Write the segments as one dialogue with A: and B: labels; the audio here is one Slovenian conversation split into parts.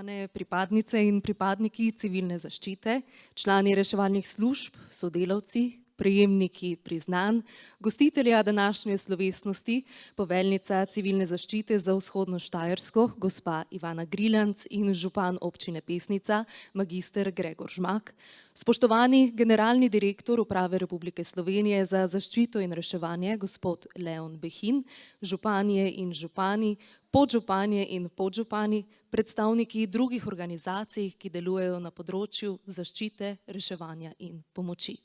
A: Spoštovane pripadnice in pripadniki civilne zaščite, člani reševalnih služb, sodelavci, prejemniki priznanj, gostitelja današnje slovesnosti, poveljnica civilne zaščite za vzhodno Štajersko, gospa Ivana Grilanc in župan občine Pesnica, magister Gregor Žmak, spoštovani generalni direktor Uprave Republike Slovenije za zaščito in reševanje, gospod Leon Behin, županje in župani, podžupanje in podžupani, predstavniki drugih organizacij, ki delujejo na področju zaščite, reševanja in pomoči.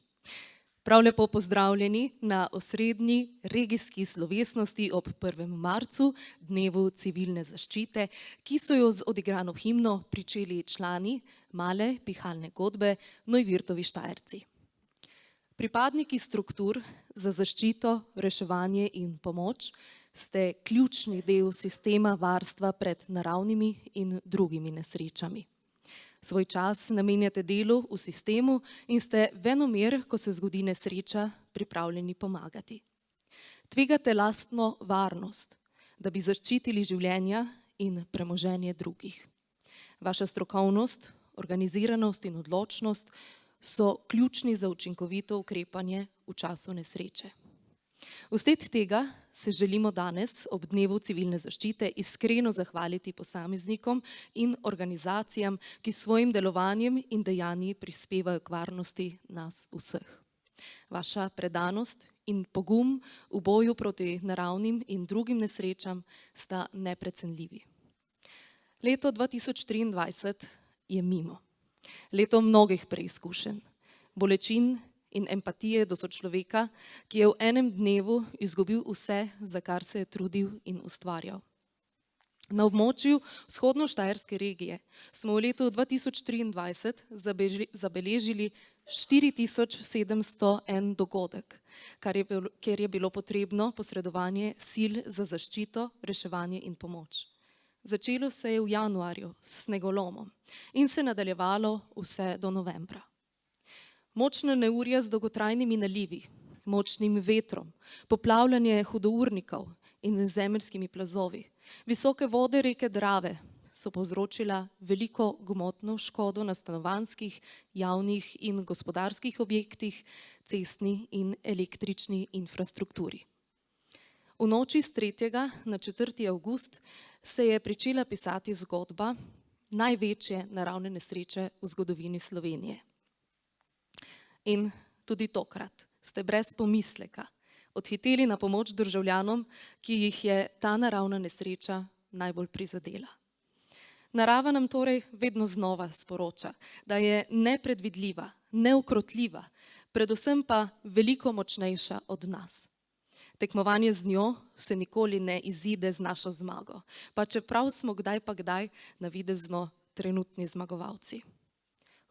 A: Prav lepo pozdravljeni na osrednji regijski slovesnosti ob 1. marcu, dnevu civilne zaščite, ki so jo z odigrano himno pričeli člani Male pihalne godbe Neuwirtovi Štajerci. Pripadniki struktur za zaščito, reševanje in pomoč ste ključni del sistema varstva pred naravnimi in drugimi nesrečami. Svoj čas namenjate delu v sistemu in ste venomer, ko se zgodi nesreča, pripravljeni pomagati. Tvegate lastno varnost, da bi zaščitili življenja in premoženje drugih. Vaša strokovnost, organiziranost in odločnost so ključni za učinkovito ukrepanje v času nesreče. Vsled tega se želimo danes ob dnevu civilne zaščite iskreno zahvaliti posameznikom in organizacijam, ki s svojim delovanjem in dejanji prispevajo k varnosti nas vseh. Vaša predanost in pogum v boju proti naravnim in drugim nesrečam sta neprecenljivi. Leto 2023 je mimo. Leto mnogih preizkušenj, bolečin in empatije do sočloveka, ki je v enem dnevu izgubil vse, za kar se je trudil in ustvarjal. Na območju vzhodno-štajerske regije smo v letu 2023 zabeležili 4701 dogodek, kjer je bilo potrebno posredovanje sil za zaščito, reševanje in pomoč. Začelo se je v januarju s snegolomom in se nadaljevalo vse do novembra. Močna neurja z dolgotrajnimi nalivi, močnim vetrom, poplavljanje hudournikov in zemeljskimi plazovi, visoke vode reke Drave so povzročila veliko gmotno škodo na stanovanjskih, javnih in gospodarskih objektih, cestni in električni infrastrukturi. V noči s 3. na 4. avgust se je pričela pisati zgodba največje naravne nesreče v zgodovini Slovenije. In tudi tokrat ste brez pomisleka odhiteli na pomoč državljanom, ki jih je ta naravna nesreča najbolj prizadela. Narava nam torej vedno znova sporoča, da je nepredvidljiva, neukrotljiva, predvsem pa veliko močnejša od nas. Tekmovanje z njo se nikoli ne izide z našo zmago, pa čeprav smo kdaj pa kdaj navidezno trenutni zmagovalci.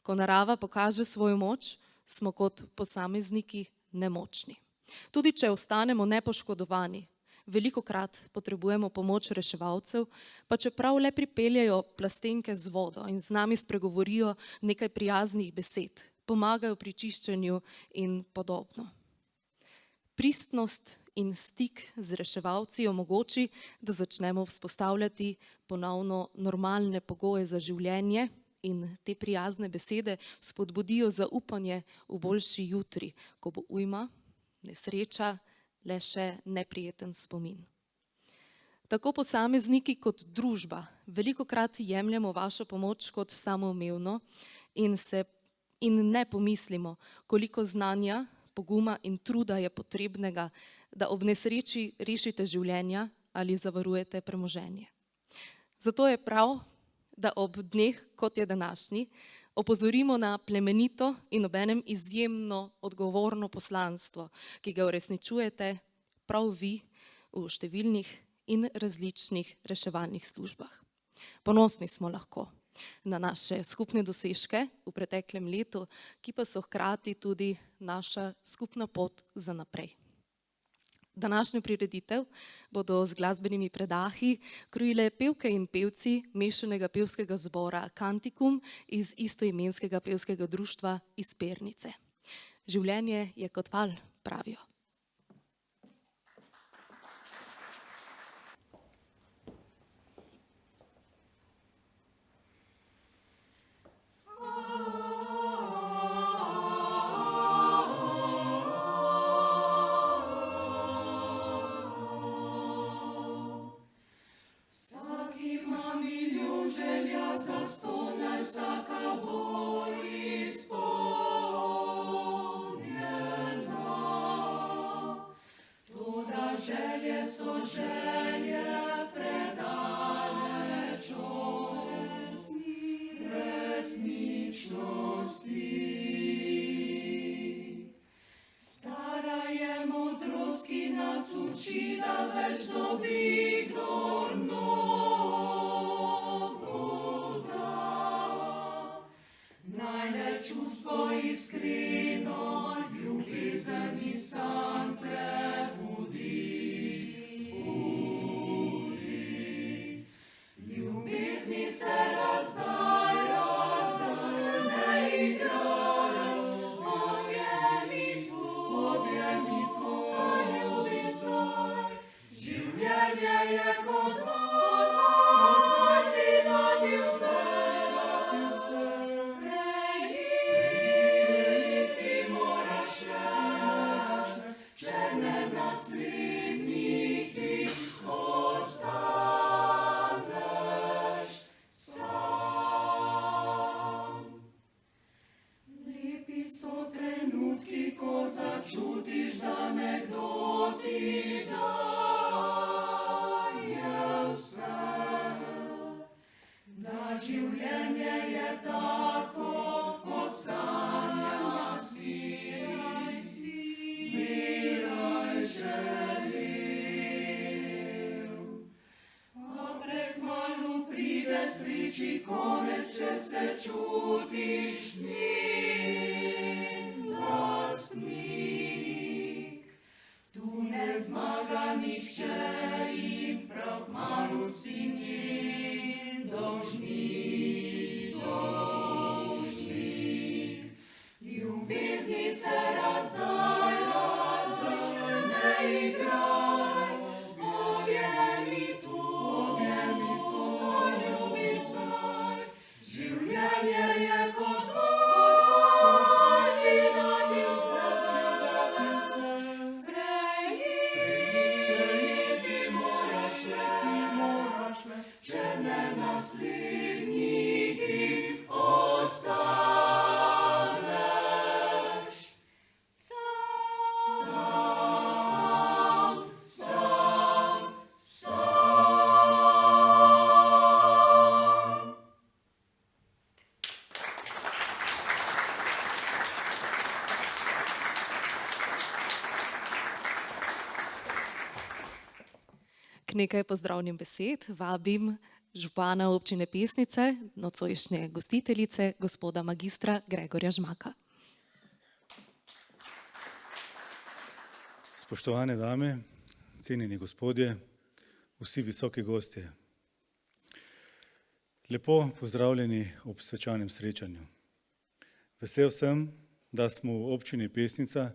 A: Ko narava pokaže svojo moč, smo kot posamezniki nemočni. Tudi če ostanemo nepoškodovani, velikokrat potrebujemo pomoč reševalcev, pa čeprav le pripeljejo plastenke z vodo in z nami spregovorijo nekaj prijaznih besed, pomagajo pri čiščenju in podobno. Pristnost in stik z reševalci omogoči, da začnemo vzpostavljati ponovno normalne pogoje za življenje, in te prijazne besede spodbudijo zaupanje v boljši jutri, ko bo ujma, nesreča, le še neprijeten spomin. Tako posamezniki kot družba velikokrat jemljemo vašo pomoč kot samoumevno in ne pomislimo, koliko znanja, poguma in truda je potrebnega, da ob nesreči rešite življenja ali zavarujete premoženje. Zato je prav, da ob dneh, kot je današnji, opozorimo na plemenito in obenem izjemno odgovorno poslanstvo, ki ga uresničujete prav vi v številnih in različnih reševalnih službah. Ponosni smo lahko na naše skupne dosežke v preteklem letu, ki pa so hkrati tudi naša skupna pot za naprej. Današnjo prireditev bodo z glasbenimi predahi krojile pevke in pevci mešanega pevskega zbora Kantikum iz istoimenskega pevskega društva iz Pernice. Življenje je kot val, pravijo. K nekaj pozdravnim besed vabim župana občine Pesnice, nocojšnje gostiteljice, gospoda magistra Gregorja Žmaka.
B: Spoštovane dame, cenjeni gospodje, vsi visoki gostje. Lepo pozdravljeni ob svečanem srečanju. Vesel sem, da smo v občini Pesnica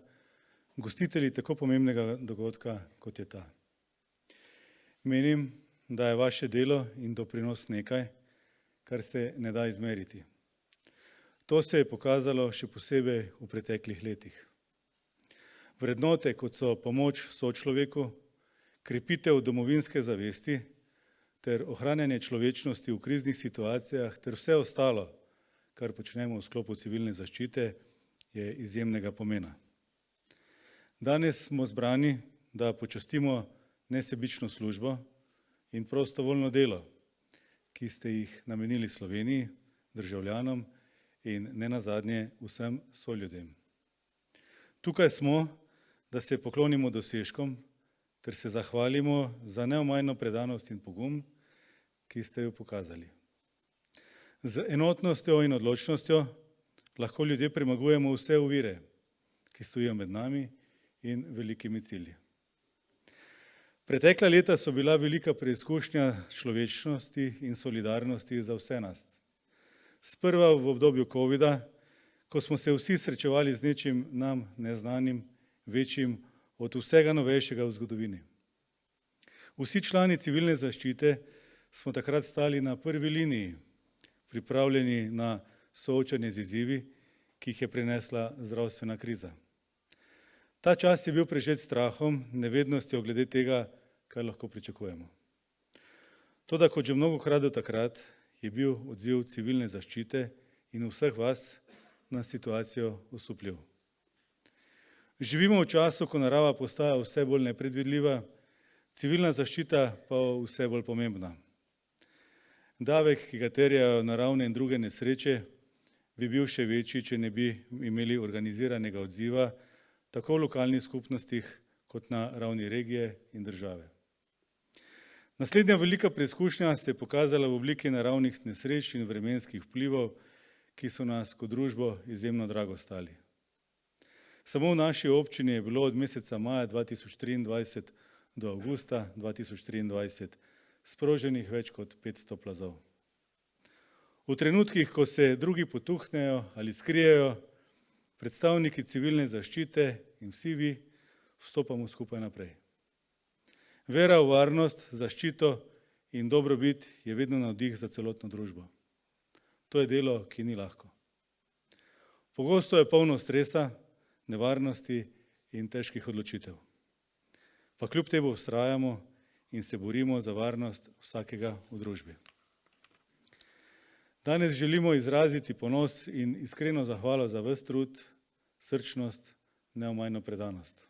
B: gostitelji tako pomembnega dogodka, kot je ta. Menim, da je vaše delo in doprinos nekaj, kar se ne da izmeriti. To se je pokazalo še posebej v preteklih letih. Vrednote, kot so pomoč sočloveku, krepitev domovinske zavesti ter ohranjanje človečnosti v kriznih situacijah ter vse ostalo, kar počnemo v sklopu civilne zaščite, je izjemnega pomena. Danes smo zbrani, da počastimo nesebično službo in prostovoljno delo, ki ste jih namenili Sloveniji, državljanom in nenazadnje vsem soljudem. Tukaj smo, da se poklonimo dosežkom ter se zahvalimo za neomajno predanost in pogum, ki ste jo pokazali. Z enotnostjo in odločnostjo lahko ljudje premagujemo vse ovire, ki stojijo med nami in velikimi cilji. Pretekla leta so bila velika preizkušnja človečnosti in solidarnosti za vse nas. Sprva v obdobju covida, ko smo se vsi srečevali z nečim nam neznanim, večjim od vsega novejšega v zgodovini. Vsi člani civilne zaščite smo takrat stali na prvi liniji, pripravljeni na soočanje z izzivi, ki jih je prinesla zdravstvena kriza. Ta čas je bil prežet strahom, nevednostjo glede tega, kaj lahko pričakujemo. Toda kot že mnogokrat do takrat je bil odziv civilne zaščite in vseh vas na situacijo osupljiv. Živimo v času, ko narava postaja vse bolj nepredvidljiva, civilna zaščita pa vse bolj pomembna. Davek, ki ga terjajo naravne in druge nesreče, bi bil še večji, če ne bi imeli organiziranega odziva tako v lokalnih skupnostih kot na ravni regije in države. Naslednja velika preizkušnja se je pokazala v obliki naravnih nesreč in vremenskih vplivov, ki so nas kot družbo izjemno drago stali. Samo v naši občini je bilo od meseca maja 2023 do avgusta 2023 sproženih več kot 500 plazov. V trenutkih, ko se drugi potuhnejo ali skrijejo, predstavniki civilne zaščite in vsi vi vstopamo skupaj naprej. Vera v varnost, zaščito in dobrobit je vedno navdih za celotno družbo. To je delo, ki ni lahko. Pogosto je polno stresa, nevarnosti in težkih odločitev. Pa kljub temu vztrajamo in se borimo za varnost vsakega v družbi. Danes želimo izraziti ponos in iskreno zahvalo za ves trud, srčnost, neomajno predanost.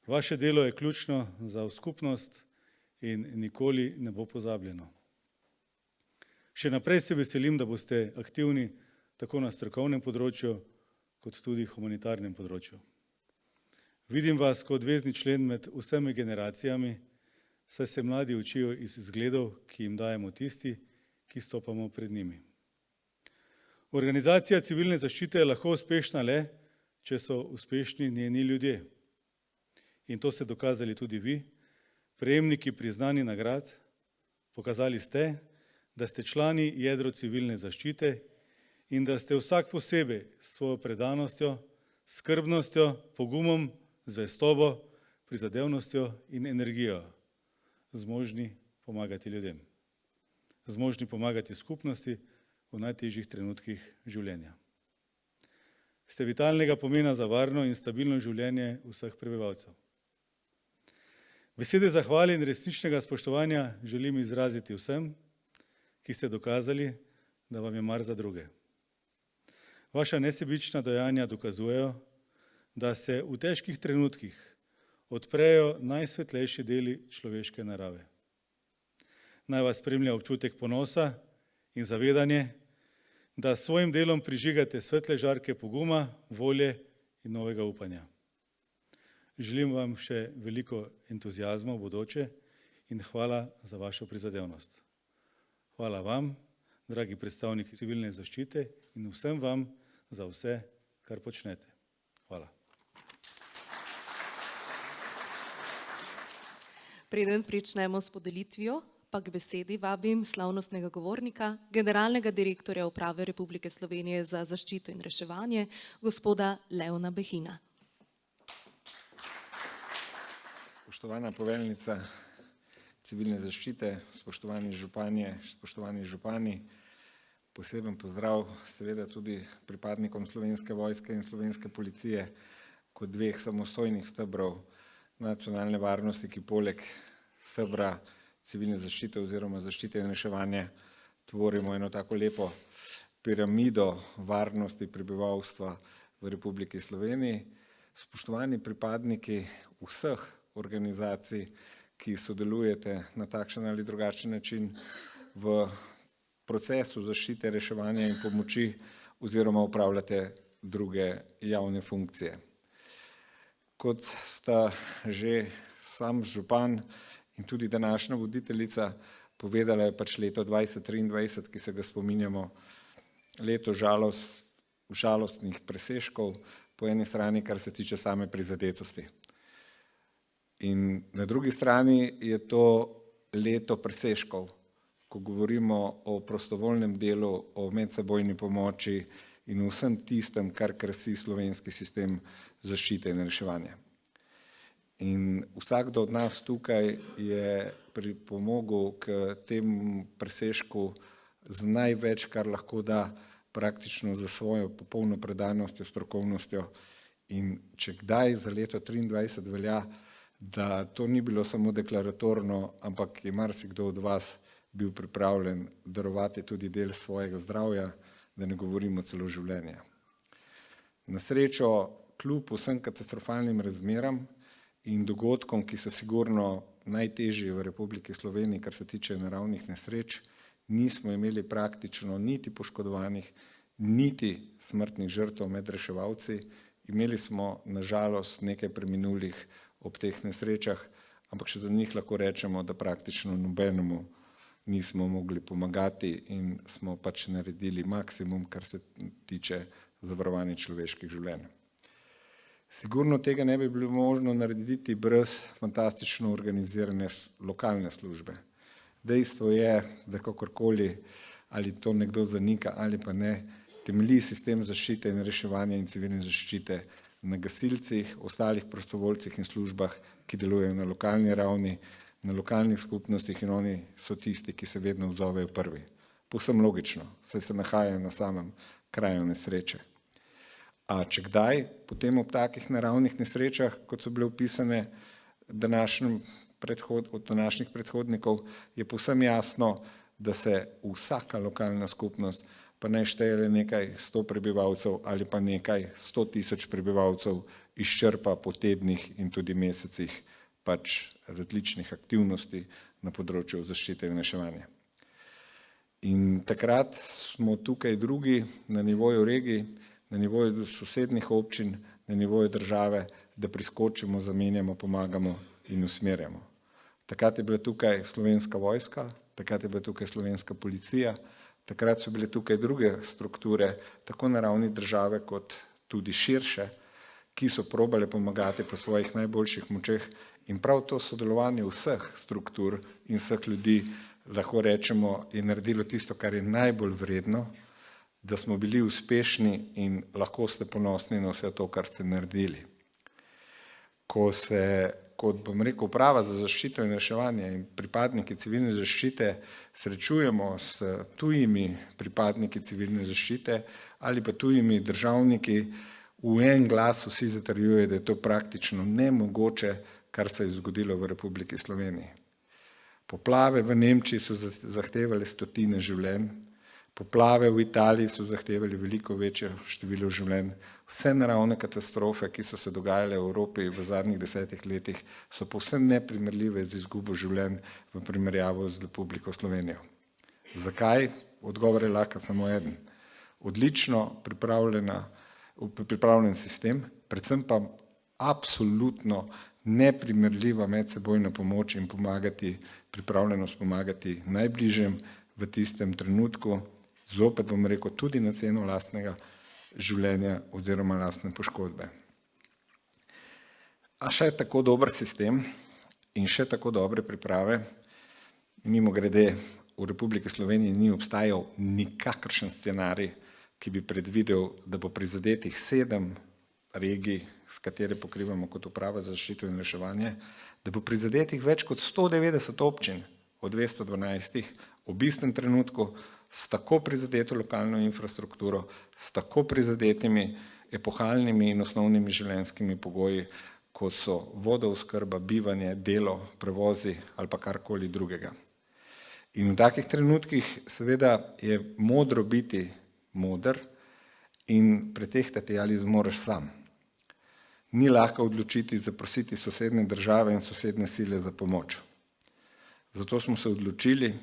B: Vaše delo je ključno za skupnost in nikoli ne bo pozabljeno. Še naprej se veselim, da boste aktivni tako na strokovnem področju, kot tudi humanitarnem področju. Vidim vas kot vezni člen med vsemi generacijami, saj se mladi učijo iz zgledov, ki jim dajemo tisti, ki stopamo pred njimi. Organizacija civilne zaščite je lahko uspešna le, če so uspešni njeni ljudje. In to ste dokazali tudi vi, prejemniki priznanih nagrad. Pokazali ste, da ste člani jedro civilne zaščite in da ste vsak posebej s svojo predanostjo, skrbnostjo, pogumom, zvestobo, prizadevnostjo in energijo zmožni pomagati ljudem. Zmožni pomagati skupnosti v najtežjih trenutkih življenja. Ste vitalnega pomena za varno in stabilno življenje vseh prebivalcev. Besede zahvale in resničnega spoštovanja želim izraziti vsem, ki ste dokazali, da vam je mar za druge. Vaša nesebična dejanja dokazujejo, da se v težkih trenutkih odprejo najsvetlejši deli človeške narave. Naj vas spremlja občutek ponosa in zavedanje, da s svojim delom prižigate svetle žarke poguma, volje in novega upanja. Želim vam še veliko entuziazma v bodoče in hvala za vašo prizadevnost. Hvala vam, dragi predstavniki civilne zaščite, in vsem vam za vse, kar počnete. Hvala.
A: Preden pričnemo s podelitvijo, pa k besedi vabim slavnostnega govornika, generalnega direktorja Uprave Republike Slovenije za zaščito in reševanje, gospoda Leona Behina.
C: Spoštovana poveljnica civilne zaščite, spoštovani županje, spoštovani župani, poseben pozdrav seveda tudi pripadnikom Slovenske vojske in Slovenske policije kot dveh samostojnih stebrov nacionalne varnosti, ki poleg stebra civilne zaščite oziroma zaščite in reševanja tvorimo eno tako lepo piramido varnosti prebivalstva v Republiki Sloveniji. Spoštovani pripadniki vseh organizacij, ki sodelujete na takšen ali drugačen način v procesu zaščite, reševanja in pomoči oziroma upravljate druge javne funkcije. Kot sta že sam župan in tudi današnja voditeljica povedala, je pač leto 2023, ki se ga spominjamo, leto žalostnih presežkov, po eni strani, kar se tiče same prizadetosti. In na drugi strani je to leto presežkov, ko govorimo o prostovoljnem delu, o medsebojni pomoči in vsem tistem, kar krasi slovenski sistem zaščite in reševanja. In vsakdo od nas tukaj je pripomogel k temu presežku z največ, kar lahko da, praktično za svojo popolno predanostjo, strokovnostjo. In če kdaj za leto 2023 velja, da to ni bilo samo deklaratorno, ampak je marsikdo od vas bil pripravljen darovati tudi del svojega zdravja, da ne govorimo celo življenja. Na srečo, kljub vsem katastrofalnim razmeram in dogodkom, ki so sigurno najtežji v Republiki Sloveniji, kar se tiče naravnih nesreč. Nismo imeli praktično niti poškodovanih, niti smrtnih žrtev med reševalci. Imeli smo nažalost nekaj preminulih ob teh nesrečah, ampak še za njih lahko rečemo, da praktično nobenemu nismo mogli pomagati in smo pač naredili maksimum, kar se tiče zavarovanja človeških življenj. Sigurno tega ne bi bilo možno narediti brez fantastično organizirane lokalne službe. Dejstvo je, da kakorkoli, ali to nekdo zanika ali pa ne, temelji sistem zaščite in reševanja in civilne zaščite na gasilcih, ostalih prostovoljcih in službah, ki delujejo na lokalni ravni, na lokalnih skupnostih, in oni so tisti, ki se vedno odzovejo prvi. Povsem logično, saj se nahajajo na samem kraju nesreče. A če kdaj, potem ob takih naravnih nesrečah, kot so bile opisane od današnjih predhodnikov, je povsem jasno, da se vsaka lokalna skupnost, pa naj šteje le nekaj 100 prebivalcev ali pa nekaj 100 000 prebivalcev, izčrpa po tednih in tudi mesecih pač različnih aktivnosti na področju zaščite in reševanja. In takrat smo tukaj drugi na nivoju regij, na nivoju sosednjih občin, na nivoju države, da priskočimo, zamenjamo, pomagamo in usmerjamo. Takrat je bila tukaj Slovenska vojska, takrat je bila tukaj Slovenska policija, takrat so bile tukaj druge strukture, tako na ravni države kot tudi širše, ki so probale pomagati po svojih najboljših močeh, in prav to sodelovanje vseh struktur in vseh ljudi, lahko rečemo, je naredilo tisto, kar je najbolj vredno, da smo bili uspešni in lahko ste ponosni na vse to, kar ste naredili. Ko se, kot bom rekel, Uprava za zaščito in reševanje in pripadniki civilne zaščite srečujemo s tujimi pripadniki civilne zaščite ali pa tujimi državniki, v en glas vsi zatrjujejo, da je to praktično nemogoče, kar se je zgodilo v Republiki Sloveniji. Poplave v Nemčiji so zahtevale stotine življenj, poplave v Italiji so zahtevali veliko večje število življenj. Vse naravne katastrofe, ki so se dogajale v Evropi v zadnjih 10 letih, so povsem neprimerljive z izgubo življenj v primerjavi z Republiko Slovenijo. Zakaj? Odgovor je lahko samo eden. Odlično pripravljen sistem, predvsem pa absolutno neprimerljiva medsebojna pomoč in pripravljenost pomagati najbližjem v tistem trenutku, zopet bom rekel, tudi na ceno lastnega življenja oziroma lastne poškodbe. A še tako dober sistem in še tako dobre priprave, mimogrede, v Republiki Sloveniji ni obstajal nikakršen scenarij, ki bi predvidel, da bo prizadetih 7 regij, s katere pokrivamo kot Uprava za zaščito in reševanje, da bo prizadetih več kot 190 občin od 212 ob istem trenutku s tako prizadeto lokalno infrastrukturo, s tako prizadetimi epohalnimi in osnovnimi življenjskimi pogoji, kot so vodooskrba, bivanje, delo, prevozi ali pa karkoli drugega. In v takih trenutkih seveda je modro biti moder in pretehtati, ali zmoreš sam. Ni lahko odločiti zaprositi sosednje države in sosednje sile za pomoč. Zato smo se odločili,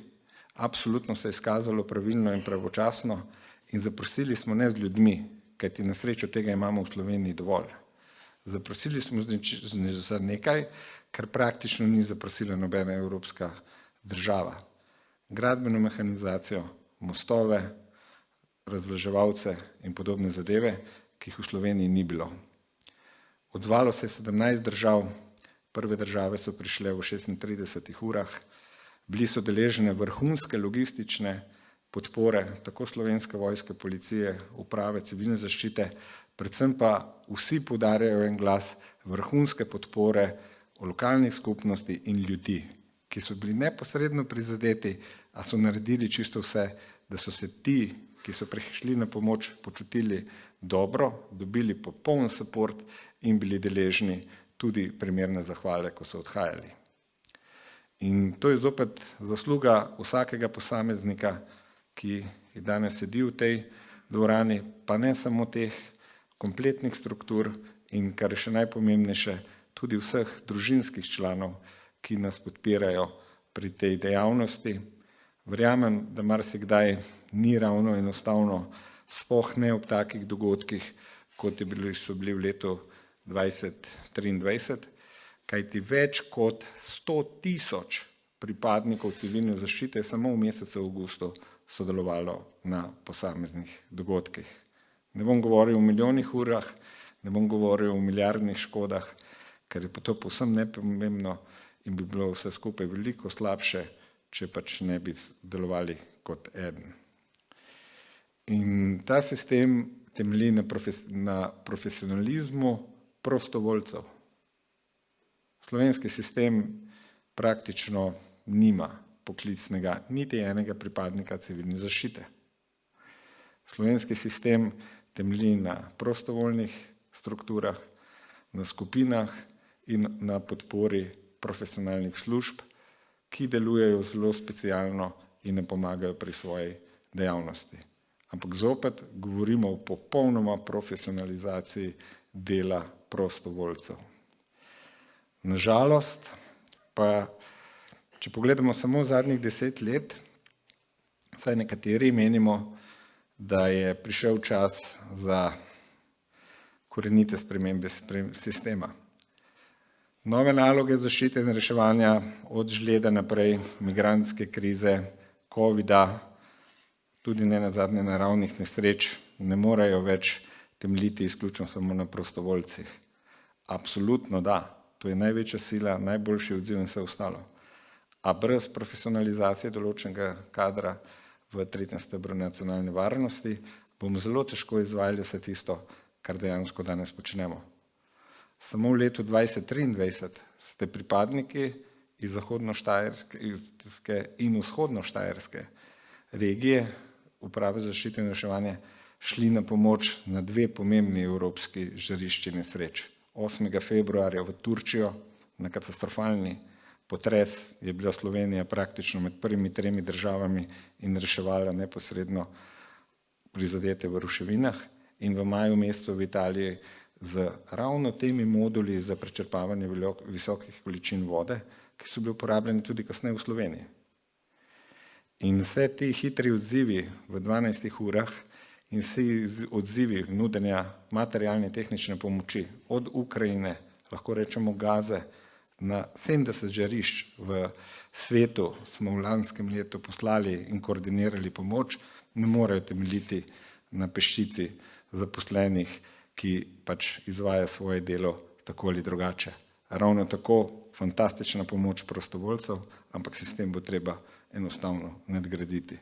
C: absolutno se je izkazalo pravilno in pravočasno, in zaprosili smo ne z ljudmi, kajti na srečo tega imamo v Sloveniji dovolj. Zaprosili smo za nekaj, kar praktično ni zaprosila nobena evropska država. Gradbeno mehanizacijo, mostove, razvlaževalce in podobne zadeve, ki jih v Sloveniji ni bilo. Odzvalo se je 17 držav, prve države so prišle v 36 urah, bili so deležne vrhunske logistične podpore, tako Slovenske vojske, policije, Uprave civilne zaščite, predvsem pa vsi poudarjajo en glas vrhunske podpore o lokalnih skupnosti in ljudi, ki so bili neposredno prizadeti, a so naredili čisto vse, da so se ti, ki so prišli na pomoč, počutili dobro, dobili popoln support in bili deležni tudi primerne zahvale, ko so odhajali. In to je zopet zasluga vsakega posameznika, ki danes sedi v tej dvorani, pa ne samo teh kompletnih struktur in, kar je še najpomembnejše, tudi vseh družinskih članov, ki nas podpirajo pri tej dejavnosti. Verjamem, da marsikdaj ni ravno enostavno, sploh ne ob takih dogodkih, kot so bili v letu 2023, kajti več kot 100 000 pripadnikov civilne zaščite samo v mesecu avgustu sodelovalo na posameznih dogodkih. Ne bom govoril o milijonih urah, ne bom govoril o milijardnih škodah, ker je to povsem nepomembno in bi bilo vse skupaj veliko slabše, če pač ne bi delovali kot eden. In ta sistem temelji na profesionalizmu prostovoljcev. Slovenski sistem praktično nima poklicnega niti enega pripadnika civilne zaščite. Slovenski sistem temelji na prostovoljnih strukturah, na skupinah in na podpori profesionalnih služb, ki delujejo zelo specialno in ne pomagajo pri svoji dejavnosti. Ampak zopet govorimo o popolnoma profesionalizaciji dela prostovoljcev. Nažalost pa, če pogledamo samo zadnjih 10 let, saj nekateri menimo, da je prišel čas za korenite spremembe sistema. Nove naloge zaščite in reševanja od žleda naprej, migrantske krize, covida, tudi ne nazadnje naravnih nesreč, ne morejo več temeljiti izključno samo na prostovoljcih. Absolutno da, to je največja sila, najboljši odziv in vse ostalo. A brez profesionalizacije določenega kadra v 3. stebru nacionalne varnosti bomo zelo težko izvajali vse tisto, kar dejansko danes počnemo. Samo v letu 2023 ste pripadniki iz zahodno-štajerske in vzhodno-štajerske regije Uprave za zaščito in reševanje šli na pomoč na 2 pomembni evropski žarišči nesreč. 8. februarja v Turčijo na katastrofalni potres je bila Slovenija praktično med prvimi 3 državami in reševala neposredno prizadete v ruševinah, in v maju mesecu v Italiji z ravno temi moduli za prečrpavanje visokih količin vode, ki so bili uporabljeni tudi kasneje v Sloveniji. In vse ti hitri odzivi v 12 urah in vsi odzivi nudenja materialne in tehnične pomoči od Ukrajine, lahko rečemo Gaze, na 70 žarišč v svetu smo v lanskem letu poslali in koordinirali pomoč, ne morejo temeljiti na peščici zaposlenih, ki pač izvaja svoje delo tako ali drugače. Ravno tako fantastična pomoč prostovoljcev, ampak sistem bo treba enostavno nadgraditi.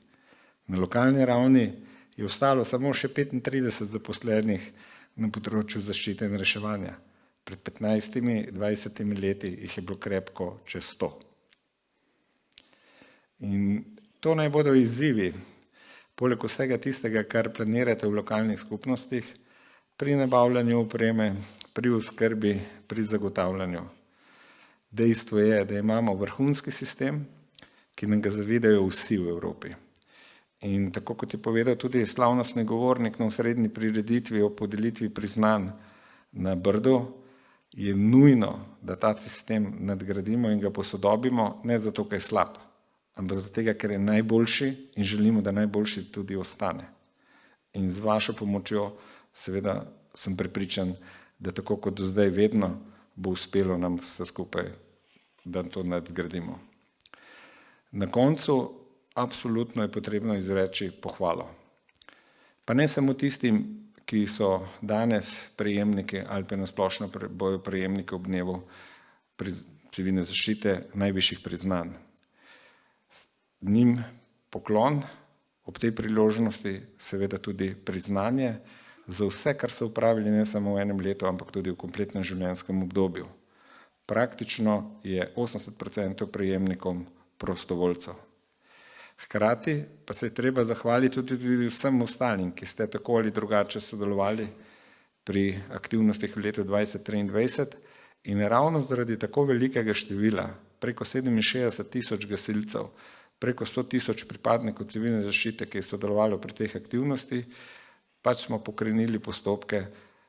C: Na lokalni ravni je ostalo samo še 35 zaposlenih na področju zaščite in reševanja. Pred 15-20 leti jih je bilo krepko čez 100. In to naj bodo izzivi, poleg vsega tistega, kar planirate v lokalnih skupnostih, pri nabavljanju opreme, pri oskrbi, pri zagotavljanju. Dejstvo je, da imamo vrhunski sistem, ki nam ga zavidajo vsi v Evropi. In tako kot je povedal tudi slavnostni govornik na osrednji prireditvi o podelitvi priznanj na Brdu, je nujno, da ta sistem nadgradimo in ga posodobimo, ne zato, ker je slab, ampak zato, ker je najboljši in želimo, da najboljši tudi ostane. In z vašo pomočjo seveda sem prepričan, da tako kot do zdaj vedno bo uspelo nam vse skupaj, da to nadgradimo. Na koncu absolutno je potrebno izreči pohvalo. Pa ne samo tistim, ki so danes prejemniki ali pa na splošno bojo prejemniki ob dnevu civilne zaščite najvišjih priznanj. Njim poklon, ob tej priložnosti seveda tudi priznanje za vse, kar so opravili ne samo v enem letu, ampak tudi v kompletnem življenjskem obdobju. Praktično je 80% prejemnikom prostovoljcev. Hkrati pa se je treba zahvaliti tudi vsem ostalim, ki ste tako ali drugače sodelovali pri aktivnostih v letu 2023 in ravno zaradi tako velikega števila, preko 67 000 gasilcev, preko 100 000 pripadnikov civilne zaščite, ki je sodelovalo pri teh aktivnostih, pač smo pokrenili postopke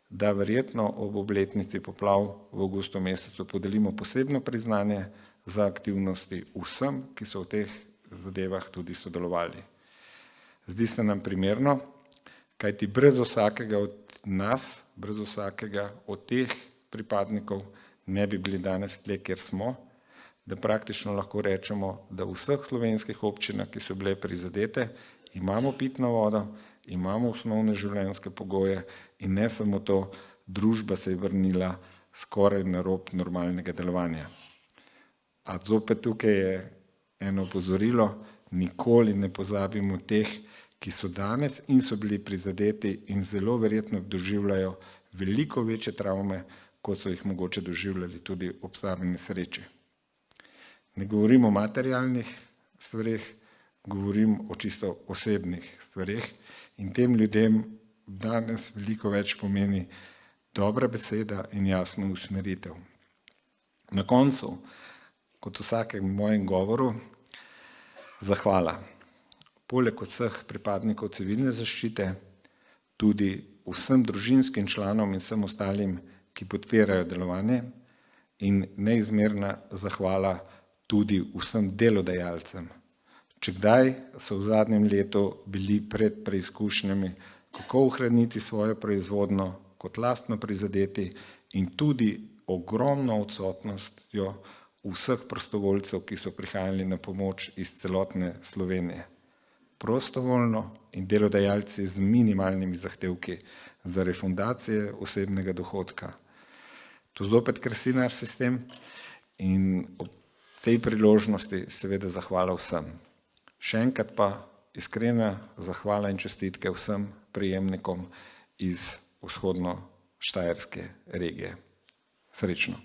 C: da verjetno ob obletnici poplav v avgustu mesecu podelimo posebno priznanje za aktivnosti vsem, ki so v teh zadevah tudi sodelovali. Zdi se nam primerno, kajti brez vsakega od nas, brez vsakega od teh pripadnikov ne bi bili danes tle, kjer smo, da praktično lahko rečemo, da v vseh slovenskih občinah, ki so bile prizadete, imamo pitno vodo, imamo osnovne življenjske pogoje in ne samo to, družba se je vrnila skoraj na rob normalnega delovanja. A zopet tukaj je eno opozorilo, nikoli ne pozabimo teh, ki so danes in so bili prizadeti in zelo verjetno doživljajo veliko večje travme, kot so jih mogoče doživljali tudi ob sami nesreči. Ne govorim o materialnih stvareh, govorim o čisto osebnih stvareh in tem ljudem danes veliko več pomeni dobra beseda in jasna usmeritev. Na koncu, kot vsakem mojem govoru, zahvala. Poleg vseh pripadnikov civilne zaščite, tudi vsem družinskim članom in vsem ostalim, ki podpirajo delovanje, in neizmerna zahvala tudi vsem delodajalcem. Če kdaj so v zadnjem letu bili pred preizkušnjami, kako ohraniti svojo proizvodnjo kot lastno prizadeti in tudi ogromno odsotnostjo vseh prostovoljcev, ki so prihajali na pomoč iz celotne Slovenije. Prostovoljno in delodajalci z minimalnimi zahtevki za refundacije osebnega dohodka. To zopet krasi naš sistem in ob tej priložnosti seveda zahvala vsem. Še enkrat pa iskrena zahvala in čestitke vsem prejemnikom iz vzhodno-štajerske regije. Srečno.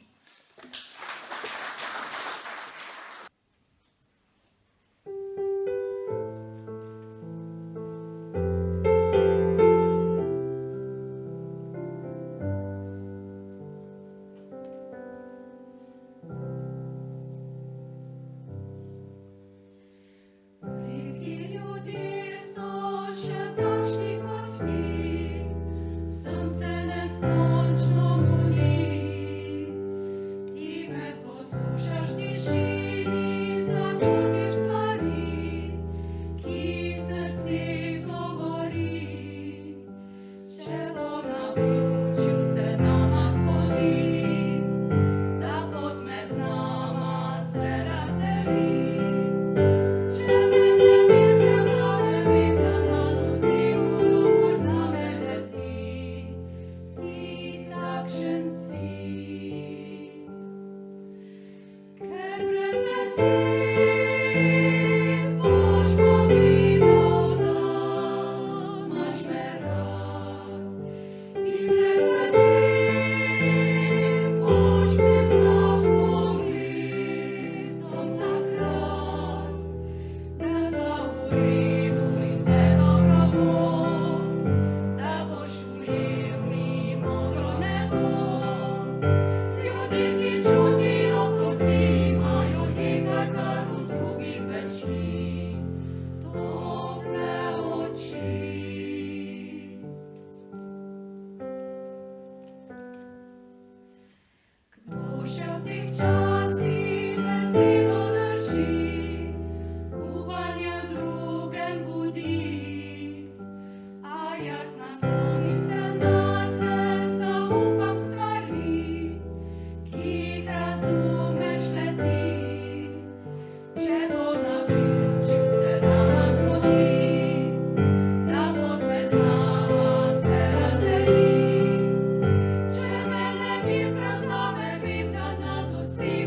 D: See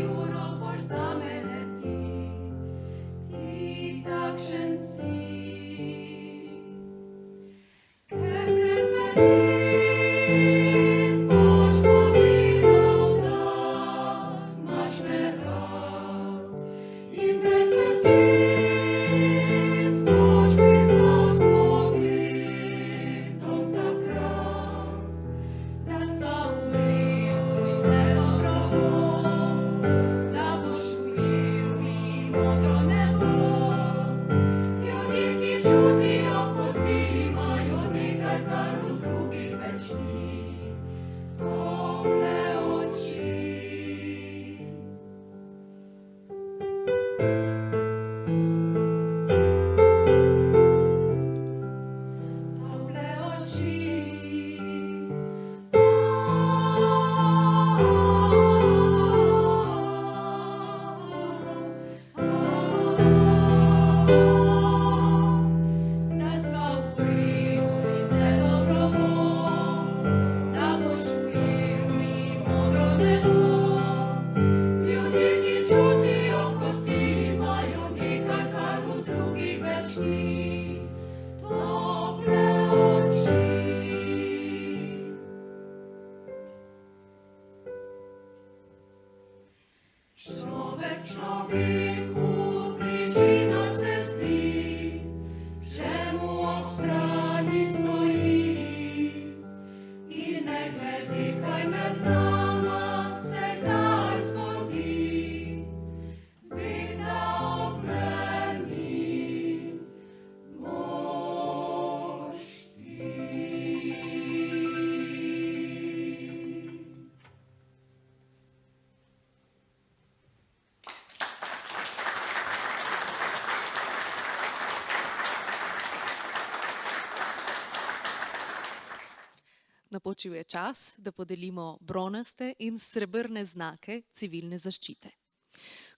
A: Napočil je čas, da podelimo bronaste in srebrne znake civilne zaščite.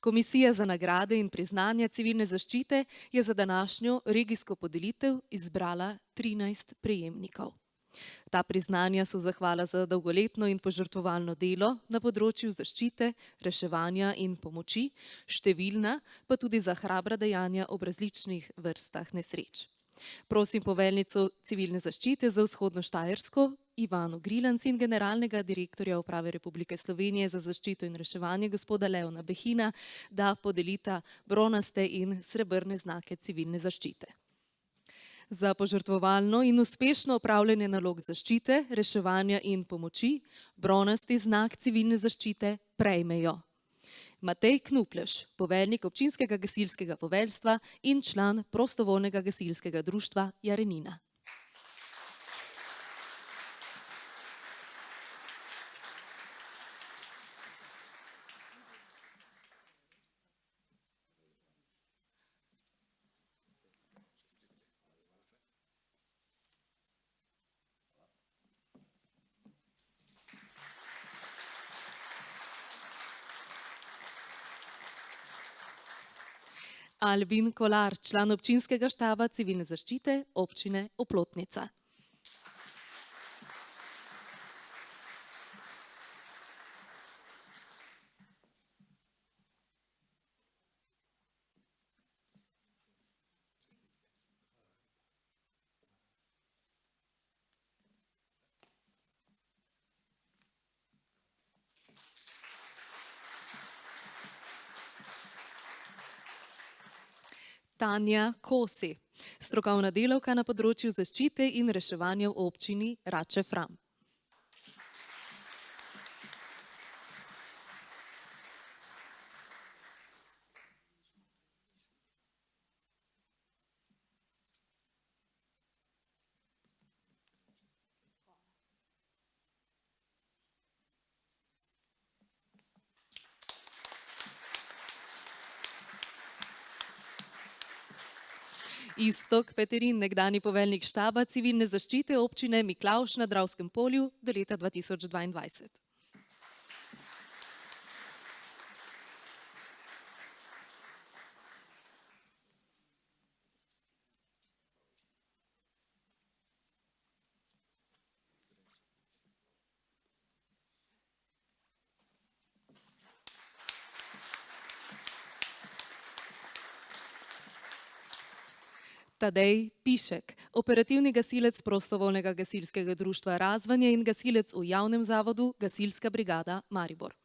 A: Komisija za nagrade in priznanja civilne zaščite je za današnjo regijsko podelitev izbrala 13 prejemnikov. Ta priznanja so zahvala za dolgoletno in požrtvovalno delo na področju zaščite, reševanja in pomoči, številna pa tudi za hrabra dejanja ob različnih vrstah nesreč. Prosim poveljnico civilne zaščite za vzhodno Štajersko, Ivano Grilanc, in generalnega direktorja Uprave Republike Slovenije za zaščito in reševanje, gospoda Leona Behina, da podelita bronaste in srebrne znake civilne zaščite. Za požrtvovalno in uspešno opravljanje nalog zaščite, reševanja in pomoči bronasti znak civilne zaščite prejmejo Matej Knupleš, poveljnik občinskega gasilskega poveljstva in član prostovoljnega gasilskega društva Jarenina. Albin Kolar, član občinskega štaba civilne zaščite občine Oplotnica. Tanja Kosi, strokovna delavka na področju zaščite in reševanja v občini Rače Fram. Iztok Peterin, nekdanji poveljnik štaba civilne zaščite občine Miklavž na Dravskem polju do leta 2022. Tadej Pišek, operativni gasilec prostovoljnega gasilskega društva Razvanje in gasilec v javnem zavodu Gasilska brigada Maribor.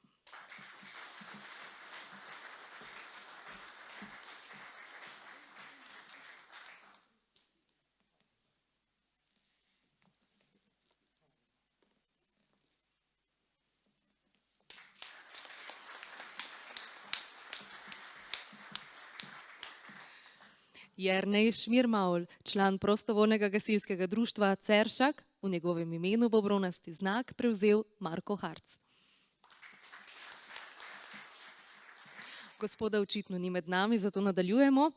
A: Jernej Šmirmaul, član prostovoljnega gasilskega društva Ceršak, v njegovem imenu bo bronasti znak prevzel Marko Harc. Gospoda očitno ni med nami, zato nadaljujemo.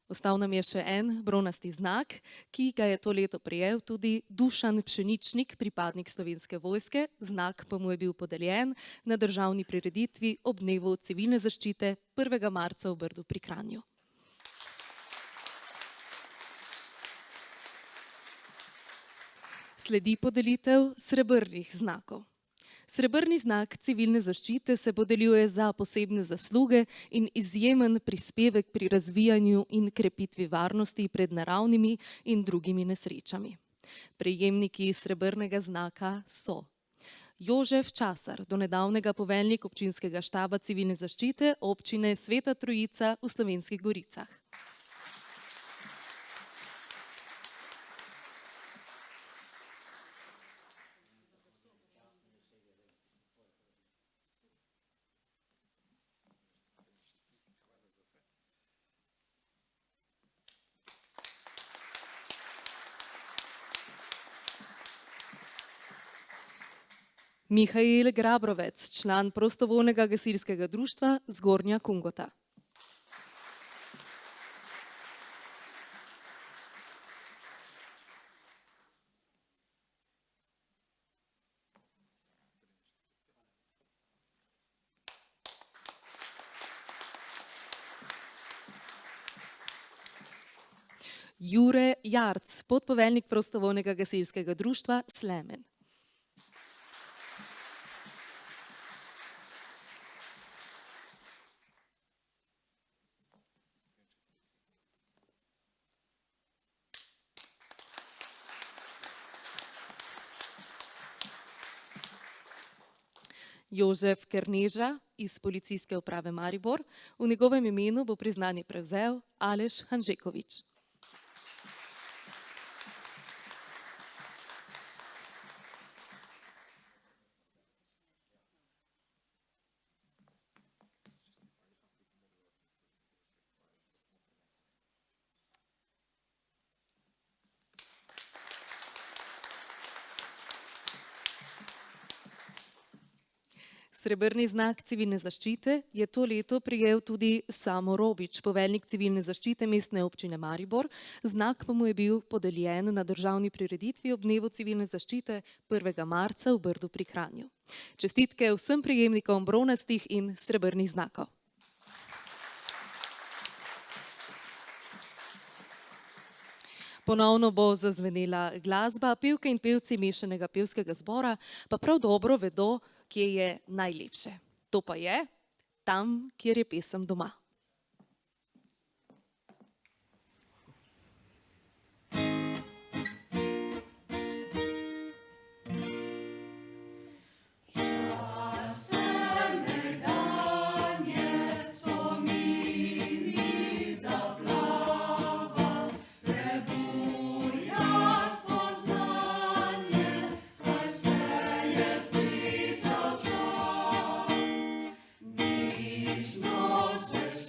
A: Ostal nam je še en bronasti znak, ki ga je to leto prejel tudi Dušan Pšeničnik, pripadnik Slovenske vojske. Znak pa mu je bil podeljen na državni prireditvi ob dnevu civilne zaščite 1. marca v Brdu pri Kranju. Sledi podelitev srebrnih znakov. Srebrni znak civilne zaščite se podeljuje za posebne zasluge in izjemen prispevek pri razvijanju in krepitvi varnosti pred naravnimi in drugimi nesrečami. Prejemniki srebrnega znaka so Jožef Časar, do nedavnega poveljnik občinskega štaba civilne zaščite občine Sveta Trojica v Slovenskih Goricah. Mihael Grabrovec, član prostovoljnega gasilskega društva Zgornja Kungota. Jure Jarc, podpoveljnik prostovoljnega gasilskega društva Slemen. Jožef Kerneža iz Policijske uprave Maribor, v njegovem imenu bo priznanje prevzel Aleš Hanžekovič. Srebrni znak civilne zaščite je to leto prejel tudi Samo Robič, poveljnik civilne zaščite Mestne občine Maribor. Znak pa mu je bil podeljen na državni prireditvi ob dnevu civilne zaščite 1. marca v Brdu pri Kranju. Čestitke vsem prejemnikom bronastih in srebrnih znakov. Ponovno bo zazvenela glasba, pevke in pevci mešanega pevskega zbora pa prav dobro vedo, kje je najlepše. To pa je tam, kjer je pesem doma.
D: Nižno se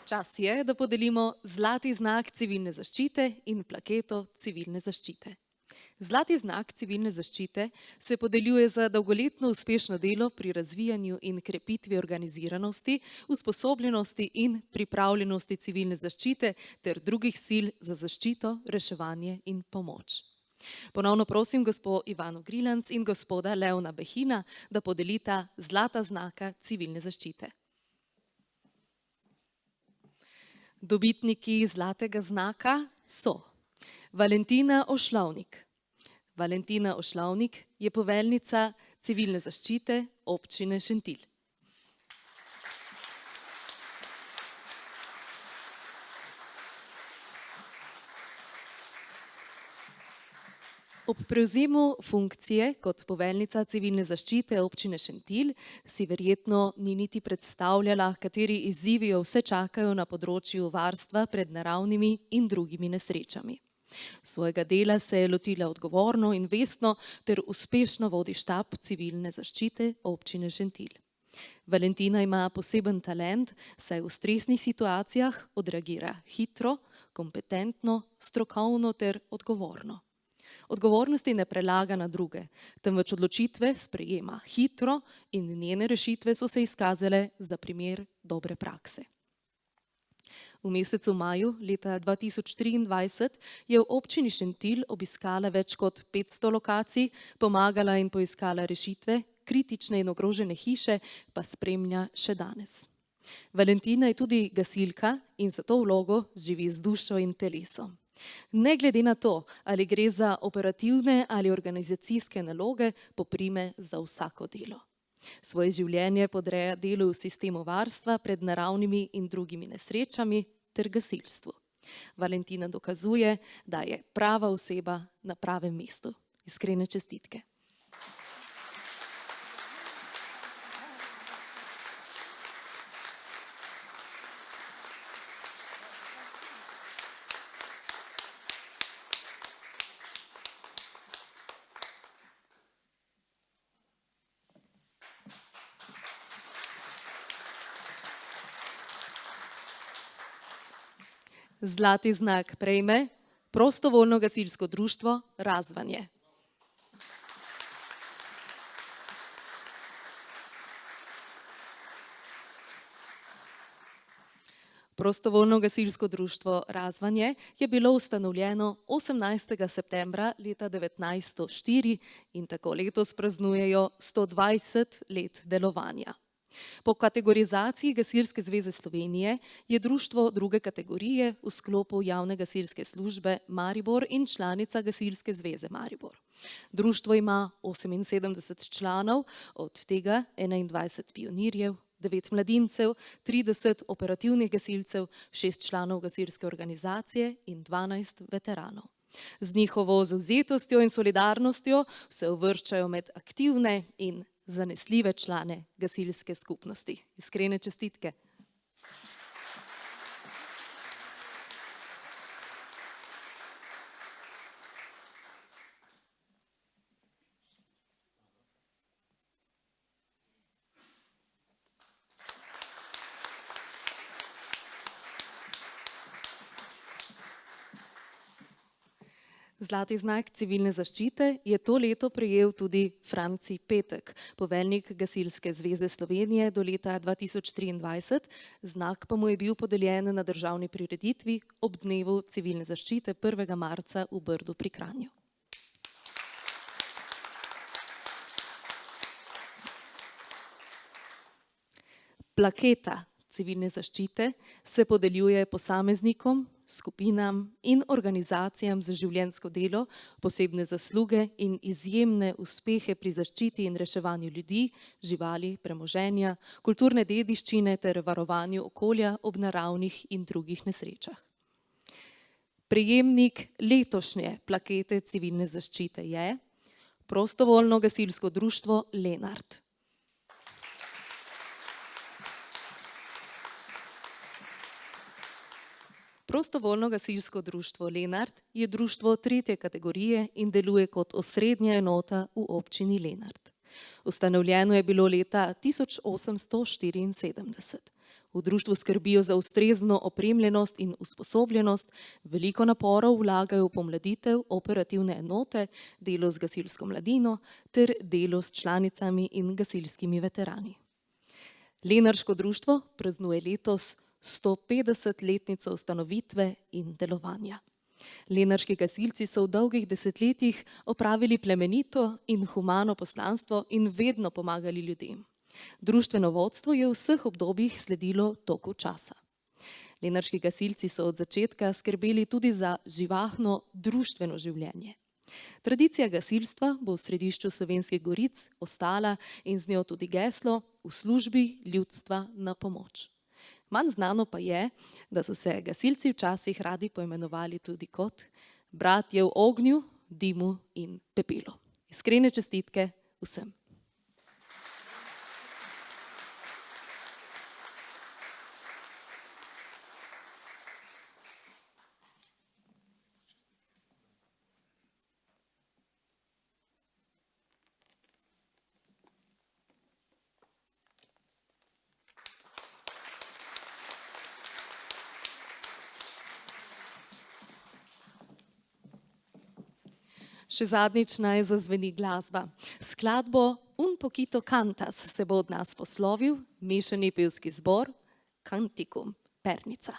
A: Čas je, da podelimo zlati znak civilne zaščite in plaketo civilne zaščite. Zlati znak civilne zaščite se podeljuje za dolgoletno uspešno delo pri razvijanju in krepitvi organiziranosti, usposobljenosti in pripravljenosti civilne zaščite ter drugih sil za zaščito, reševanje in pomoč. Ponovno prosim gospo Ivano Grilanc in gospoda Leona Behina, da podelita zlata znaka civilne zaščite. Dobitniki zlatega znaka so Valentina Ošlavnik. Valentina Ošlavnik je poveljnica civilne zaščite občine Šentilj. Ob prevzemu funkcije kot poveljnica civilne zaščite občine Šentilj si verjetno ni niti predstavljala, kateri izzivi jo vse čakajo na področju varstva pred naravnimi in drugimi nesrečami. Svojega dela se je lotila odgovorno in vestno ter uspešno vodi štab civilne zaščite občine Šentilj. Valentina ima poseben talent, saj v stresnih situacijah odreagira hitro, kompetentno, strokovno ter odgovorno. Odgovornosti ne prelaga na druge, temveč odločitve sprejema hitro in njene rešitve so se izkazale za primer dobre prakse. V mesecu maju leta 2023 je v občini Šentilj obiskala več kot 500 lokacij, pomagala in poiskala rešitve, kritične in ogrožene hiše pa spremlja še danes. Valentina je tudi gasilka in za to vlogo živi z dušo in telesom. Ne glede na to, ali gre za operativne ali organizacijske naloge, poprime za vsako delo. Svoje življenje podreja delu v sistemu varstva pred naravnimi in drugimi nesrečami ter gasilstvu. Valentina dokazuje, da je prava oseba na pravem mestu. Iskrene čestitke. Zlati znak prejme Prostovoljno gasilsko društvo Razvanje. Prostovoljno gasilsko društvo Razvanje je bilo ustanovljeno 18. septembra leta 1904 in tako letos praznujejo 120 let delovanja. Po kategorizaciji Gasilske zveze Slovenije je društvo druge kategorije v sklopu javne gasilske službe Maribor in članica Gasilske zveze Maribor. Društvo ima 78 članov, od tega 21 pionirjev, 9 mladincev, 30 operativnih gasilcev, 6 članov gasilske organizacije in 12 veteranov. Z njihovo zavzetostjo in solidarnostjo se uvrščajo med aktivne in zanesljive člane gasilske skupnosti. Iskrene čestitke. Zlati znak civilne zaščite je to leto prejel tudi Franci Petek, poveljnik Gasilske zveze Slovenije do leta 2023, znak pa mu je bil podeljen na državni prireditvi ob dnevu civilne zaščite 1. marca v Brdu pri Kranju. Plaketa civilne zaščite se podeljuje posameznikom, skupinam in organizacijam za življenjsko delo, posebne zasluge in izjemne uspehe pri zaščiti in reševanju ljudi, živali, premoženja, kulturne dediščine ter varovanju okolja ob naravnih in drugih nesrečah. Prejemnik letošnje plakete civilne zaščite je Prostovoljno gasilsko društvo Lenart. Prostovoljno gasilsko društvo Lenart je društvo 3. kategorije in deluje kot osrednja enota v občini Lenart. Ustanovljeno je bilo leta 1874. V društvu skrbijo za ustrezno opremljenost in usposobljenost, veliko naporov vlagajo v pomladitev operativne enote, delo z gasilsko mladino ter delo s članicami in gasilskimi veterani. Lenarško društvo praznuje letos 150-letnico ustanovitve in delovanja. Lenarški gasilci so v dolgih desetletjih opravili plemenito in humano poslanstvo in vedno pomagali ljudem. Društveno vodstvo je v vseh obdobjih sledilo toku časa. Lenarški gasilci so od začetka skrbeli tudi za živahno društveno življenje. Tradicija gasilstva bo v središču Slovenskih goric ostala in z njo tudi geslo v službi ljudstva na pomoč. Manj znano pa je, da so se gasilci včasih radi poimenovali tudi kot bratje v ognju, dimu in pepelu. Iskrene čestitke vsem. Še zadnjič naj zazveni glasba. Skladbo Un poquito cantas se bo od nas poslovil mešani pevski zbor Canticum Pernica.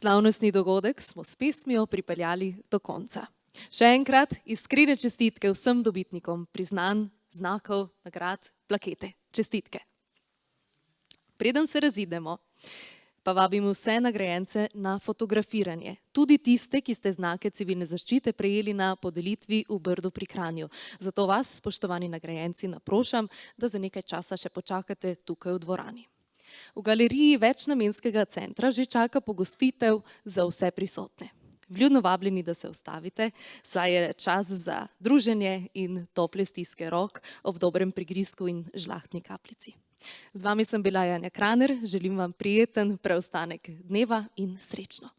A: Slavnostni dogodek smo s pesmijo pripeljali do konca. Še enkrat iskrene čestitke vsem dobitnikom priznanj, znakov, nagrad, plakete. Čestitke. Preden se razidemo, pa vabim vse nagrajence na fotografiranje. Tudi tiste, ki ste znake civilne zaščite prejeli na podelitvi v Brdu pri Kranju. Zato vas, spoštovani nagrajenci, naprošam, da za nekaj časa še počakate tukaj v dvorani. V galeriji večnamenskega centra že čaka pogostitev za vse prisotne. Vljudno vabljeni, da se ustavite, saj je čas za druženje in tople stiske rok ob dobrem prigrizku in žlahtni kapljici. Z vami sem bila Janja Kraner, želim vam prijeten preostanek dneva in srečno.